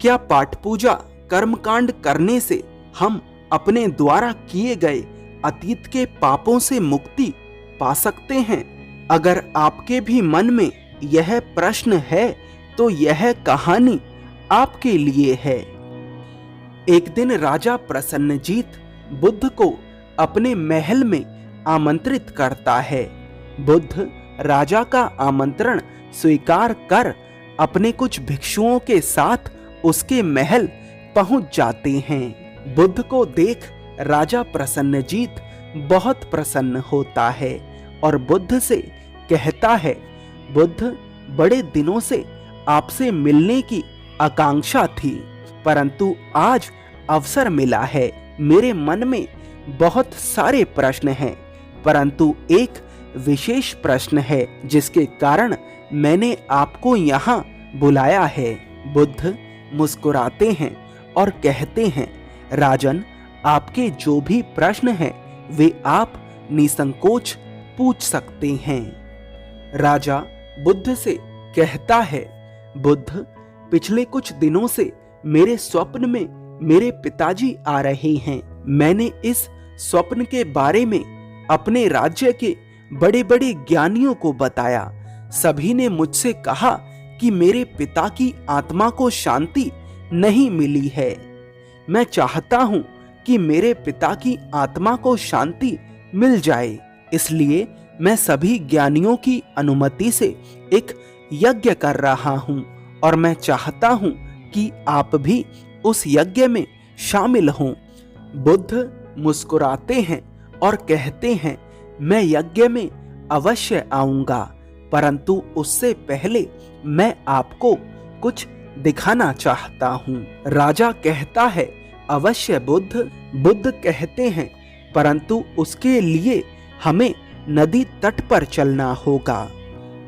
क्या पाठ पूजा कर्मकांड करने से हम अपने द्वारा किए गए अतीत के पापों से मुक्ति पा सकते हैं? अगर आपके भी मन में यह प्रश्न है तो यह कहानी आपके लिए है। एक दिन राजा प्रसन्नजीत बुद्ध को अपने महल में आमंत्रित करता है। बुद्ध राजा का आमंत्रण स्वीकार कर अपने कुछ भिक्षुओं के साथ उसके महल पहुंच जाते हैं। बुद्ध को देख राजा प्रसन्नजीत बहुत प्रसन्न होता है और बुद्ध से कहता है, बुद्ध, बड़े दिनों से आपसे मिलने की आकांक्षा थी, परंतु आज अवसर मिला है। मेरे मन में बहुत सारे प्रश्न हैं, परंतु एक विशेष प्रश्न है जिसके कारण मैंने आपको यहाँ बुलाया है। बुद्ध मुस्कुराते हैं और कहते हैं, राजन, आपके जो भी प्रश्न हैं वे आप निसंकोच पूछ सकते हैं। राजा बुद्ध से कहता है, बुद्ध, पिछले कुछ दिनों से मेरे स्वप्न में मेरे पिताजी आ रहे हैं। मैंने इस स्वप्न के बारे में अपने राज्य के बड़े बड़े ज्ञानियों को बताया। सभी ने मुझसे कहा कि मेरे पिता की आत्मा को शांति नहीं मिली है। मैं चाहता हूं कि मेरे पिता की आत्मा को शांति मिल जाए, इसलिए मैं सभी ज्ञानियों की अनुमति से एक यज्ञ कर रहा हूं और मैं चाहता हूं कि आप भी उस यज्ञ में शामिल हों। बुद्ध मुस्कुराते हैं और कहते हैं, मैं यज्ञ में अवश्य आऊंगा, परंतु उससे पहले मैं आपको कुछ दिखाना चाहता हूँ। राजा कहता है, अवश्य बुद्ध। बुद्ध कहते हैं, परंतु उसके लिए हमें नदी तट पर चलना होगा।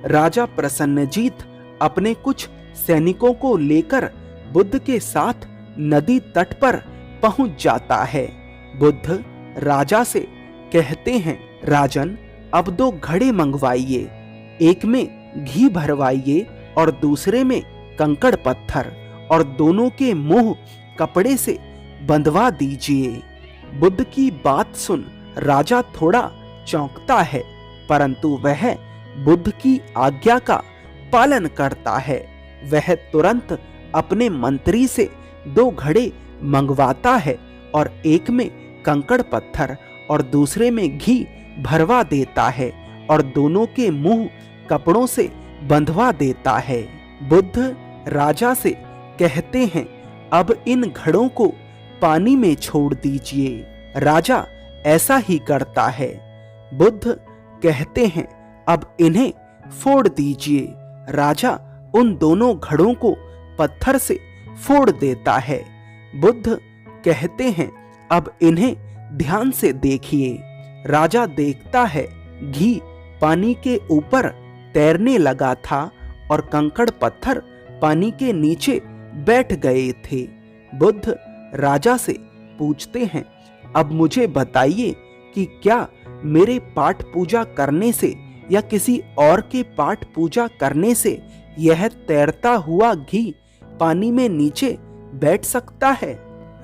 राजा प्रसन्नजीत अपने कुछ सैनिकों को लेकर बुद्ध के साथ नदी तट पर पहुंच जाता है। बुद्ध राजा से कहते हैं, राजन, अब 2 घड़े मंगवाइए, एक में घी भरवाइए और दूसरे में कंकड़ पत्थर, और दोनों के मुंह कपड़े से बंधवा दीजिए। बुद्ध की बात सुन राजा थोड़ा चौंकता है, परंतु वह बुद्ध की आज्ञा का पालन करता है। वह तुरंत अपने मंत्री से 2 घड़े मंगवाता है और एक में कंकड़ पत्थर और दूसरे में घी भरवा देता है और दोनों के मुंह कपड़ों से बंधवा देता है। बुद्ध राजा से कहते हैं, अब इन घड़ों को पानी में छोड़ दीजिए। राजा ऐसा ही करता है। बुद्ध कहते हैं, अब इन्हें फोड़ दीजिए। राजा उन दोनों घड़ों को पत्थर से फोड़ देता है। बुद्ध कहते हैं, अब इन्हें ध्यान से देखिए। राजा देखता है, घी पानी के ऊपर तैरने लगा था और कंकड़ पत्थर पानी के नीचे बैठ गए थे। बुद्ध राजा से पूछते हैं, अब मुझे बताइए कि क्या मेरे पाठ पूजा करने से या किसी और के पाठ पूजा करने से यह तैरता हुआ घी पानी में नीचे बैठ सकता है?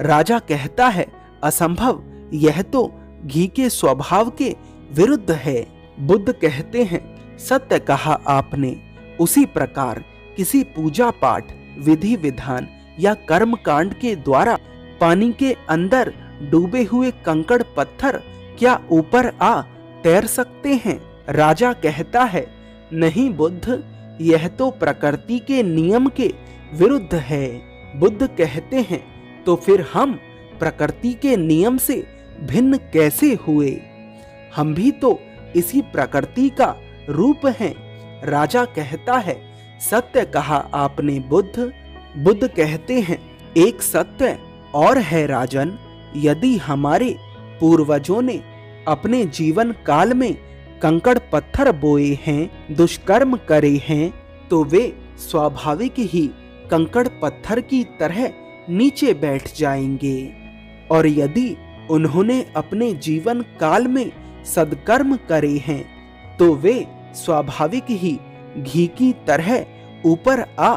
राजा कहता है, असंभव, यह तो घी के स्वभाव के विरुद्ध है। बुद्ध कहते हैं, सत्य कहा आपने। उसी प्रकार किसी पूजा पाठ, विधि विधान या कर्म कांड के द्वारा पानी के अंदर डूबे हुए कंकड़ पत्थर क्या ऊपर आ तैर सकते हैं? राजा कहता है, नहीं बुद्ध, यह तो प्रकृति के नियम के विरुद्ध है। बुद्ध कहते हैं, तो फिर हम प्रकृति के नियम से भिन्न कैसे हुए? हम भी तो इसी प्रकृति का रूप हैं। राजा कहता है, सत्य कहा आपने बुद्ध। बुद्ध कहते हैं, एक सत्य और है राजन, यदि हमारे पूर्वजों ने अपने जीवन काल में कंकड़ पत्थर बोए हैं, दुष्कर्म करे हैं, तो वे स्वाभाविक ही कंकड़ पत्थर की तरह नीचे बैठ जाएंगे। और यदि उन्होंने अपने जीवन काल में सद्कर्म करे हैं, तो वे स्वाभाविक ही घी की तरह ऊपर आ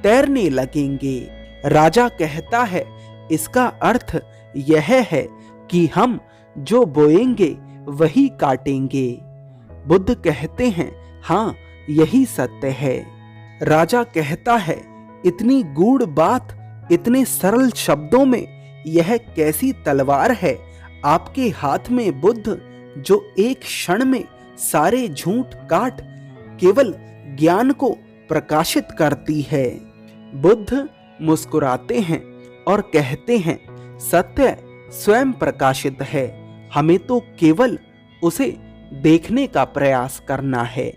तैरने लगेंगे। राजा कहता है, इसका अर्थ यह है कि हम जो बोएंगे वही काटेंगे। बुद्ध कहते हैं, हाँ यही सत्य है। राजा कहता है, इतनी गूढ़ बात इतने सरल शब्दों में यह कैसी तलवार है आपके हाथ में बुद्ध, जो एक क्षण में सारे झूठ काट केवल ज्ञान को प्रकाशित करती है। बुद्ध मुस्कुराते हैं और कहते हैं, सत्य स्वयं प्रकाशित है, हमें तो केवल उसे देखने का प्रयास करना है।